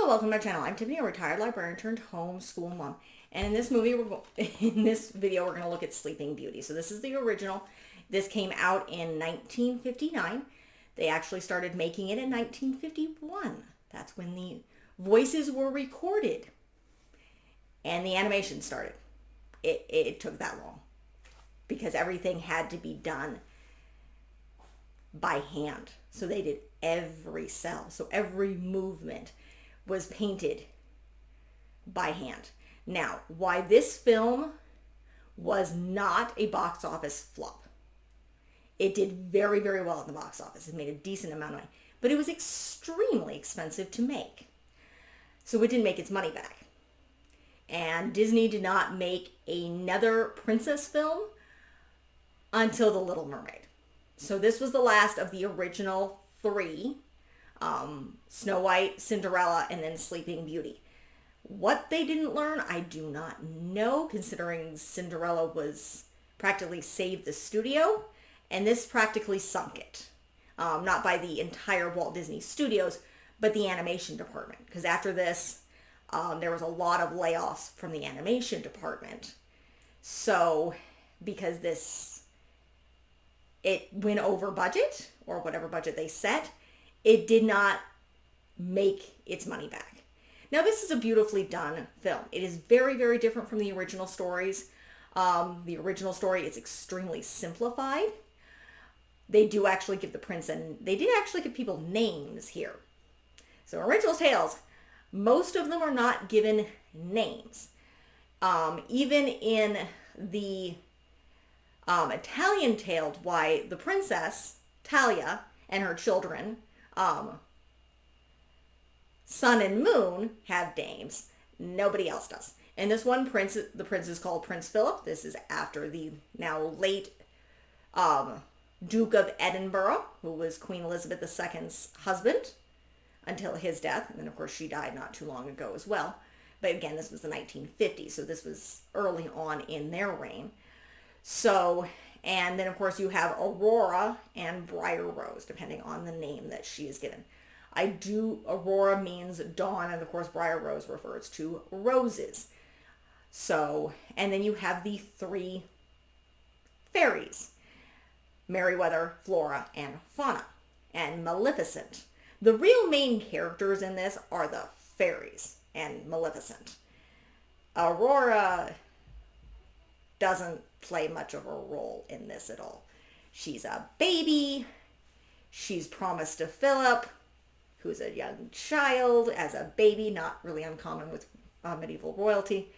Hello, welcome to my channel. I'm Tiffany, a retired librarian turned homeschool mom. And in this video, we're going to look at Sleeping Beauty. So this is the original. This came out in 1959. They actually started making it in 1951. That's when the voices were recorded and the animation started. It took that long because everything had to be done by hand. So they did every cell. So every movement was painted by hand. Now, why this film was not a box office flop. It did very, very well at the box office. It made a decent amount of money, but it was extremely expensive to make. So it didn't make its money back. And Disney did not make another princess film until The Little Mermaid. So this was the last of the original three, Snow White, Cinderella, and then Sleeping Beauty. What they didn't learn, I do not know, considering Cinderella was practically saved the studio, and this practically sunk it. Not by the entire Walt Disney Studios, but the animation department. Because after this, there was a lot of layoffs from the animation department. So, because it went over budget, or whatever budget they set, it did not make its money back. Now, this is a beautifully done film. It is very, very different from the original stories. The original story is extremely simplified. They do actually give the prince, and they did actually give people names here. So original tales, most of them are not given names. Even in the Italian tale, why the princess, Talia, and her children, Sun and Moon, have names. Nobody else does. And this one, the prince is called Prince Philip. This is after the now late Duke of Edinburgh, who was Queen Elizabeth II's husband until his death. And then, of course, she died not too long ago as well. But again, this was the 1950s, so this was early on in their reign. So, and then, of course, you have Aurora and Briar Rose, depending on the name that she is given. Aurora means dawn, and of course, Briar Rose refers to roses. So, and then you have the three fairies, Merryweather, Flora, and Fauna, and Maleficent. The real main characters in this are the fairies and Maleficent. Aurora doesn't play much of a role in this at all. She's a baby. She's promised to Philip, who's a young child, as a baby, not really uncommon with medieval royalty,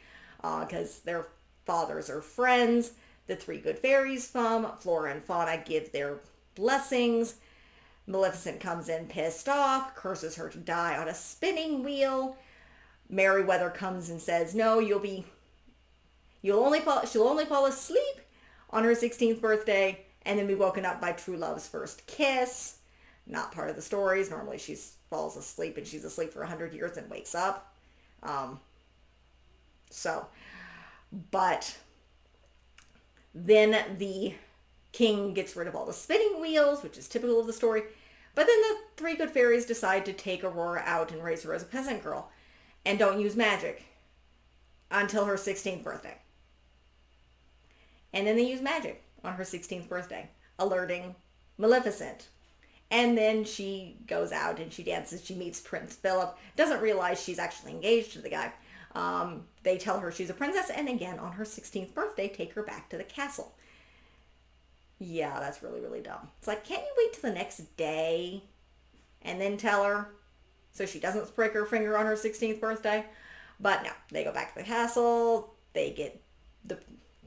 because their fathers are friends. The three good fairies, Flora and Fauna, give their blessings. Maleficent comes in pissed off, curses her to die on a spinning wheel. Merryweather comes and says, no, she'll only fall asleep on her 16th birthday and then be woken up by true love's first kiss. Not part of the stories. Normally she falls asleep and she's asleep for 100 years and wakes up. But then the king gets rid of all the spinning wheels, which is typical of the story. But then the three good fairies decide to take Aurora out and raise her as a peasant girl and don't use magic until her 16th birthday. And then they use magic on her 16th birthday, alerting Maleficent. And then she goes out and she dances. She meets Prince Philip. Doesn't realize she's actually engaged to the guy. They tell her she's a princess. And again, on her 16th birthday, take her back to the castle. Yeah, that's really, really dumb. It's like, can't you wait till the next day and then tell her so she doesn't break her finger on her 16th birthday? But no, they go back to the castle.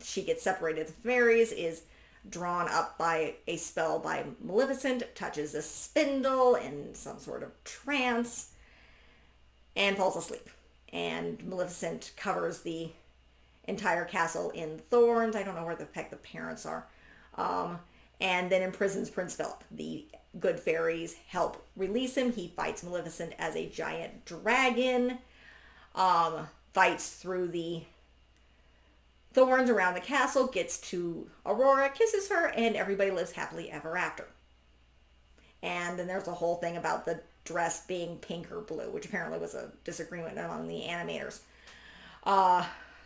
She gets separated from the fairies, is drawn up by a spell by Maleficent, touches a spindle in some sort of trance, and falls asleep. And Maleficent covers the entire castle in thorns. I don't know where the heck the parents are. And then imprisons Prince Philip. The good fairies help release him. He fights Maleficent as a giant dragon, fights through the thorns around the castle, gets to Aurora, kisses her, and everybody lives happily ever after. And then there's a whole thing about the dress being pink or blue, which apparently was a disagreement among the animators.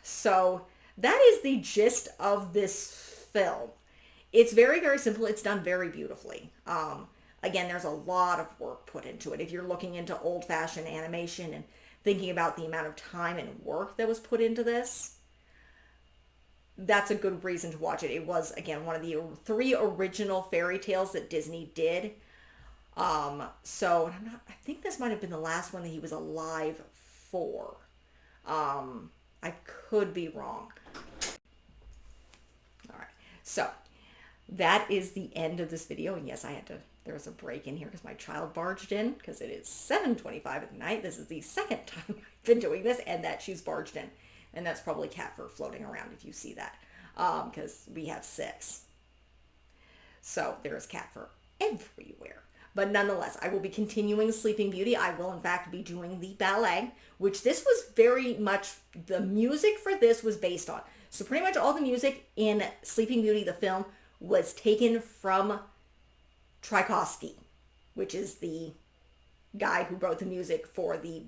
So that is the gist of this film. It's very, very simple. It's done very beautifully. Again, there's a lot of work put into it. If you're looking into old-fashioned animation and thinking about the amount of time and work that was put into this, that's a good reason to watch it. It was, again, one of the 3 original fairy tales that Disney did. So I think this might have been the last one that he was alive for. I could be wrong. All right. So that is the end of this video. And yes, there was a break in here because my child barged in, because it is 7:25 at night. This is the second time I've been doing this, and that she's barged in. And that's probably cat fur floating around if you see that, because we have 6. So there's cat fur everywhere. But nonetheless, I will be continuing Sleeping Beauty. I will, in fact, be doing the ballet, which this was very much, the music for this was based on. So pretty much all the music in Sleeping Beauty, the film, was taken from Tchaikovsky, which is the guy who wrote the music for the,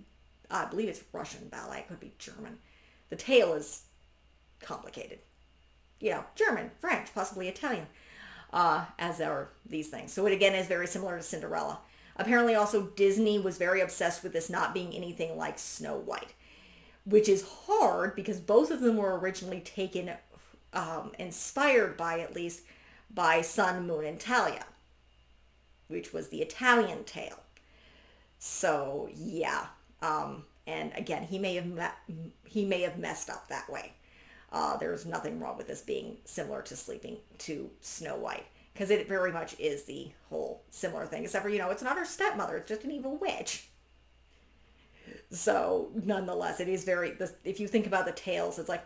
I believe it's Russian ballet, it could be German. The tale is complicated. You know, German, French, possibly Italian. As are these things. So it again is very similar to Cinderella. Apparently also Disney was very obsessed with this not being anything like Snow White, which is hard because both of them were originally taken, inspired by, at least, by Sun, Moon, and Talia, which was the Italian tale. So yeah, and again, he may have messed up that way. There's nothing wrong with this being similar to Snow White, because it very much is the whole similar thing, except for, it's not her stepmother, it's just an evil witch. So nonetheless, it is if you think about the tales, it's like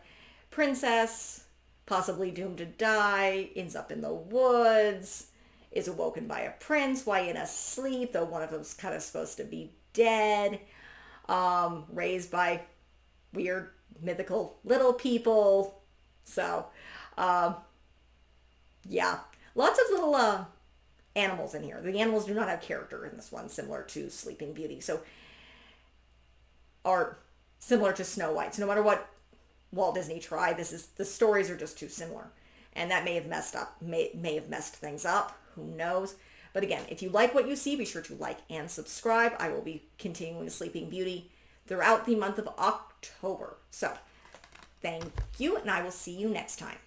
princess, possibly doomed to die, ends up in the woods, is awoken by a prince while in a sleep, though one of them's kind of supposed to be dead, raised by weird mythical little people. So yeah, lots of little animals in here. The animals do not have character in this one, similar to Sleeping Beauty, or similar to Snow White. So no matter what Walt Disney tried, the stories are just too similar, and that may have messed things up. Who knows? But again, if you like what you see, be sure to like and subscribe. I will be continuing Sleeping Beauty throughout the month of October. So thank you, and I will see you next time.